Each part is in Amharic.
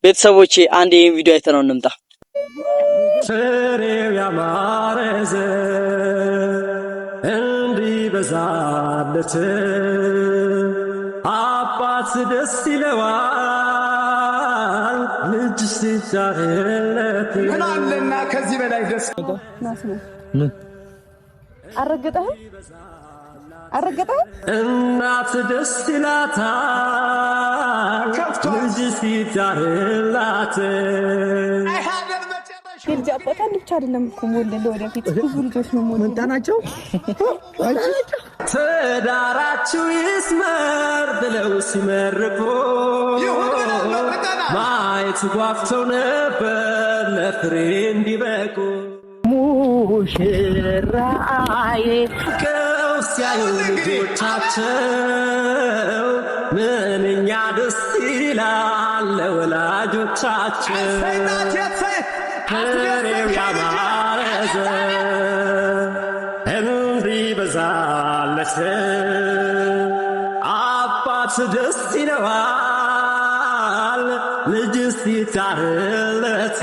ቤተሰቦቼ አንድ ይሄን ቪዲዮ አይተነው እንምጣ። ፍሬው ያማረዘ እንዲበዛለት አባት ደስ ይለዋል ልጅ ሲጫርለት ምን አለና ከዚህ በላይ ደስ ምን አረገጠህ እናት ደስ ይላታል ልጅ ሲጫርላት ልጅ አባታ ልጅ አይደለም እኮ ሞልለ ወደፊት ብዙ ልጆች ነው ሞልለ ምንታናቸው ትዳራችሁ ይስመር ብለው ሲመርቁ ማየት ጓጉተው ነበር ለፍሬ እንዲበቁ ሙሽራዬ ቀውስ ያዩ ልጆቻቸው ምንኛ ደስ ይላል ለወላጆቻቸው ፍሬው ያማረዘ እንዲበዛለት አባት ደስ ይለዋል ልጅ ሲጫርለት።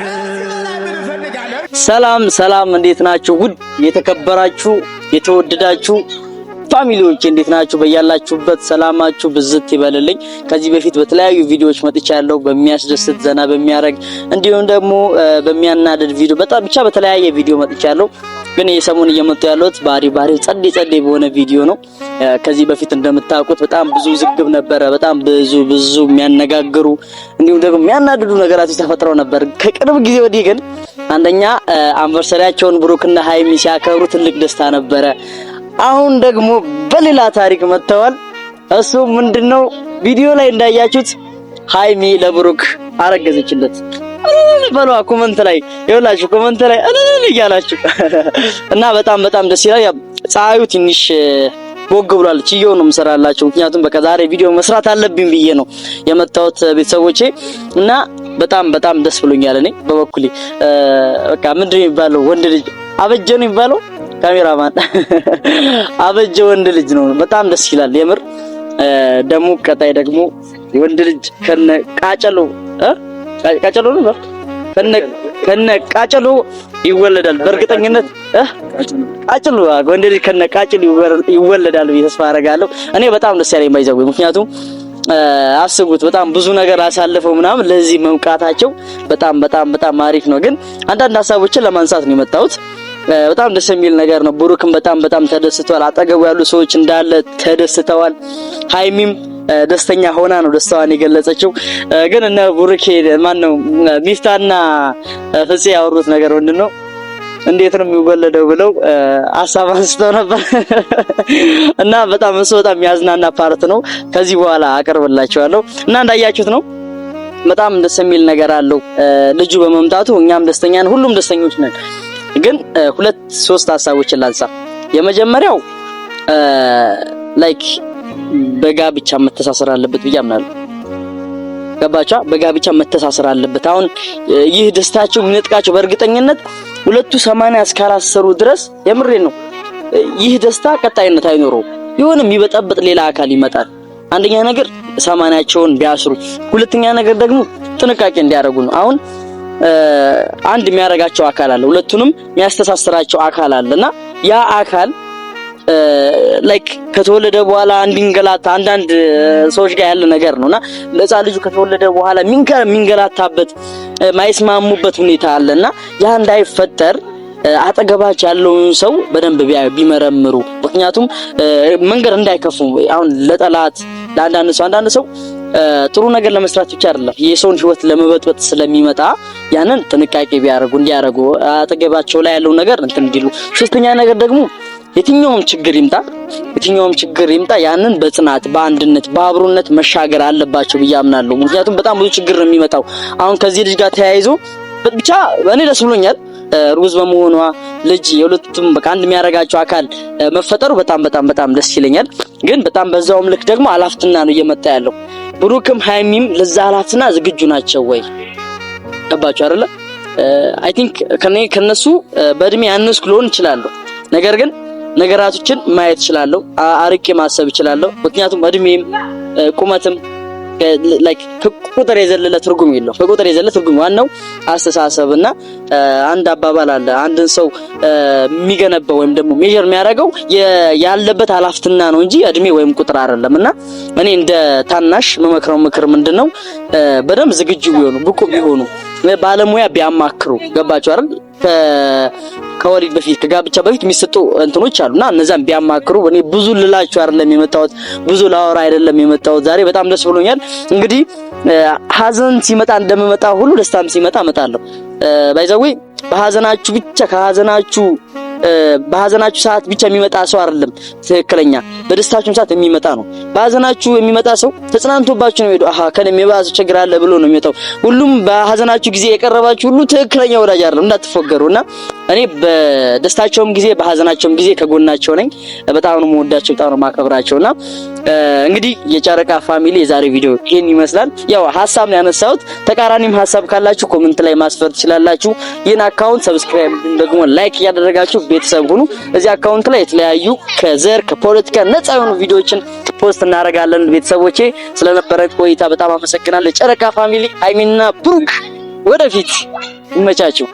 ሰላም እንዴት ናችሁ? ውድ የተከበራችሁ የተወደዳችሁ ፋሚሊዎች እንዴት ናችሁ? በያላችሁበት ሰላማችሁ ብዝት ይበልልኝ። ከዚህ በፊት በተለያዩ ቪዲዮዎች መጥቻለሁ። በሚያስደስት ዘና በሚያረግ እንዲሁም ደግሞ በሚያናድድ ቪዲዮ ብቻ በተለያየ ቪዲዮ መጥቻለሁ። ግን የሰሞን እየመጡ ያሉት ባሪው ጸዴ በሆነ ቪዲዮ ነው። ከዚህ በፊት እንደምታውቁት በጣም ብዙ ዝግብ ነበረ። በጣም ብዙ የሚያነጋግሩ እንዲሁም ደግሞ የሚያናድዱ ነገራቶች ተፈጥረው ነበር። ከቅርብ ጊዜ ወዲህ ግን አንደኛ አንቨርሰሪያቸውን ብሩክና ሃይሚ ሲያከብሩ ትልቅ ደስታ ነበረ። አሁን ደግሞ በሌላ ታሪክ መጥተዋል። እሱ ምንድነው? ቪዲዮ ላይ እንዳያችሁት ሃይሚ ለብሩክ አረገዘችለት። በሉ ኮሜንት ላይ ይኸውላችሁ ኮሜንት ላይ እያላችሁ እና በጣም ደስ ይላል። ፀሐዩ ትንሽ ቦግ ብሏል። ቺዮ ነው መስራላችሁ። ምክንያቱም በቃ ዛሬ ቪዲዮ መስራት አለብኝ ብዬ ነው የመጣሁት ቤተሰቦቼ እና በጣም ደስ ብሎኛል። እኔ በበኩሌ በቃ ምንድነው የሚባለው ወንድ ልጅ አበጀ ነው የሚባለው ካሜራማን አበጀ ወንድ ልጅ ነው። በጣም ደስ ይላል የምር። ደሙ ቀጣይ ደግሞ ወንድ ልጅ ከነ ቃጨሎ ነው ከነ ቃጨሎ ይወለዳል በእርግጠኝነት ቃጨሎ ወንድ ልጅ ከነ ቃጨሎ ይወለዳል ብዬ ተስፋ አደርጋለሁ። እኔ በጣም ደስ ያለኝ ባይዘው ምክንያቱም አስቡት በጣም ብዙ ነገር አሳልፈው ምናምን ለዚህ መውቃታቸው በጣም አሪፍ ነው። ግን አንዳንድ ሐሳቦችን ለማንሳት ነው የመጣሁት። በጣም ደስ የሚል ነገር ነው። ብሩክም በጣም ተደስተዋል። አጠገቡ ያሉ ሰዎች እንዳለ ተደስተዋል። ሃይሚም ደስተኛ ሆና ነው ደስታዋን የገለጸችው። ግን እነ ብሩክ ማነው ሚፍታና ፍፄ ያወሩት ነገር ምንድነው? እንዴት ነው የሚወለደው ብለው ሐሳብ አንስተው ነበር እና በጣም የሚያዝናና ፓርት ነው። ከዚህ በኋላ አቀርብላችኋለሁ እና እንዳያችሁት ነው በጣም ደስ የሚል ነገር አለው ልጁ በመምጣቱ። እኛም ደስተኛ ነን፣ ሁሉም ደስተኞች ነን። ግን 2-3 ሐሳቦችን ላንሳ። የመጀመሪያው ላይክ በጋብቻ መተሳሰር አለበት ብዬ አምናለሁ። ገባቻ? በጋብቻ መተሳሰር አለበት። አሁን ይህ ደስታቸው የሚነጥቃቸው በእርግጠኝነት 80 እስካላሰሩ ድረስ የምሬ ነው ይህ ደስታ ቀጣይነት አይኖረውም። የሆነ የሚበጠበጥ ሌላ አካል ይመጣል። አንደኛ ነገር 80ቸውን ቢያስሩ፣ ሁለተኛ ነገር ደግሞ ጥንቃቄ እንዲያደርጉ ነው። አሁን አንድ የሚያረጋቸው አካል አለ፣ ሁለቱንም የሚያስተሳስራቸው አካል አለና ያ አካል ላይክ ከተወለደ በኋላ እንዲንገላታ አንዳንድ ሰዎች ጋር ያለ ነገር ነውና ለዛ ልጁ ከተወለደ በኋላ ሚንገላታበት ማይስማሙበት ሁኔታ አለና ያ እንዳይፈጠር አጠገባች ያለውን ሰው በደንብ ቢመረምሩ። ምክንያቱም መንገር እንዳይከፉ አሁን ለጠላት ለአንዳንድ ሰው ጥሩ ነገር ለመስራት ብቻ አይደለም የሰውን ህይወት ለመበጥበጥ ስለሚመጣ ያንን ጥንቃቄ እንዲያረጉ አጠገባቸው ላይ ያለው ነገር እንትን እንዲሉ። ሶስተኛ ነገር ደግሞ የትኛውም ችግር ይምጣ ያንን በጽናት በአንድነት በአብሮነት መሻገር አለባቸው ብዬ አምናለሁ። ምክንያቱም በጣም ብዙ ችግር ነው የሚመጣው። አሁን ከዚህ ልጅ ጋር ተያይዞ ብቻ እኔ ደስ ብሎኛል። ሩዝ በመሆኗ ልጅ የሁለቱም በቃ አንድ የሚያረጋቸው አካል መፈጠሩ በጣም ደስ ይለኛል። ግን በጣም በዛውም ልክ ደግሞ አላፍትና ነው እየመጣ ያለው። ብሩክም ሃይሚም ለዛ አላፍትና ዝግጁ ናቸው ወይ? ገባችሁ አይደለ? አይ ቲንክ ከነሱ በእድሜ ያነስኩ ልሆን እችላለሁ። ነገር ግን ነገራቶችን ማየት እችላለሁ፣ አርቄ ማሰብ እችላለሁ። ምክንያቱም እድሜም ቁመትም ላይክ ከቁጥር የዘለለ ትርጉም የለው። ከቁጥር የዘለለ ትርጉም ዋናው አስተሳሰብና አንድ አባባል አለ። አንድን ሰው የሚገነባው ወይም ደግሞ ሜጀር የሚያደርገው ያለበት ሀላፍትና ነው እንጂ እድሜ ወይም ቁጥር አይደለምና እኔ እንደ ታናሽ መመክረው ምክር ምንድነው በደንብ ዝግጁ ቢሆኑ ብቁ ቢሆኑ ባለሙያ ቢያማክሩ ገባችሁ አይደል? ከወሊድ በፊት ከጋብቻ በፊት የሚሰጡ እንትኖች አሉና እነዛን ቢያማክሩ። እኔ ብዙ ልላችሁ አይደለም የመጣሁት፣ ብዙ ላወራ አይደለም የመጣሁት። ዛሬ በጣም ደስ ብሎኛል። እንግዲህ ሀዘን ሲመጣ እንደምመጣ ሁሉ ደስታም ሲመጣ እመጣለሁ። ባይዘዌ በሀዘናችሁ ብቻ በሀዘናችሁ ሰዓት ብቻ የሚመጣ ሰው አይደለም ትክክለኛ፣ በደስታችሁ ሰዓት የሚመጣ ነው። በሀዘናችሁ የሚመጣ ሰው ተጽናንቶባችሁ ነው ሄዶ ከኔም የባሰ ችግር አለ ብሎ ነው የሚመጣው። ሁሉም በሀዘናችሁ ጊዜ የቀረባችሁ ሁሉ ትክክለኛ ወዳጅ አይደለም፣ እንዳትፎገሩና እኔ በደስታቸውም ጊዜ በሀዘናቸውም ጊዜ ከጎናቸው ነኝ። በጣም ነው የምወዳቸው፣ በጣም ነው የማከብራቸውና እንግዲህ የጨረቃ ፋሚሊ የዛሬ ቪዲዮ ይሄን ይመስላል። ያው ሀሳብ ነው ያነሳሁት። ተቃራኒም ሀሳብ ካላችሁ ኮሜንት ላይ ማስፈር ትችላላችሁ። ይህን አካውንት ሰብስክራይብ ደግሞ ላይክ እያደረጋችሁ ቤተሰብ ሁኑ። እዚህ አካውንት ላይ የተለያዩ ከዘር ከፖለቲካ ነፃ የሆኑ ቪዲዮዎችን ፖስት እናደርጋለን። ቤተሰቦቼ ስለነበረ ቆይታ በጣም አመሰግናለሁ። ጨረቃ ፋሚሊ ሃይሚና ብሩክ ወደፊት ይመቻችሁ።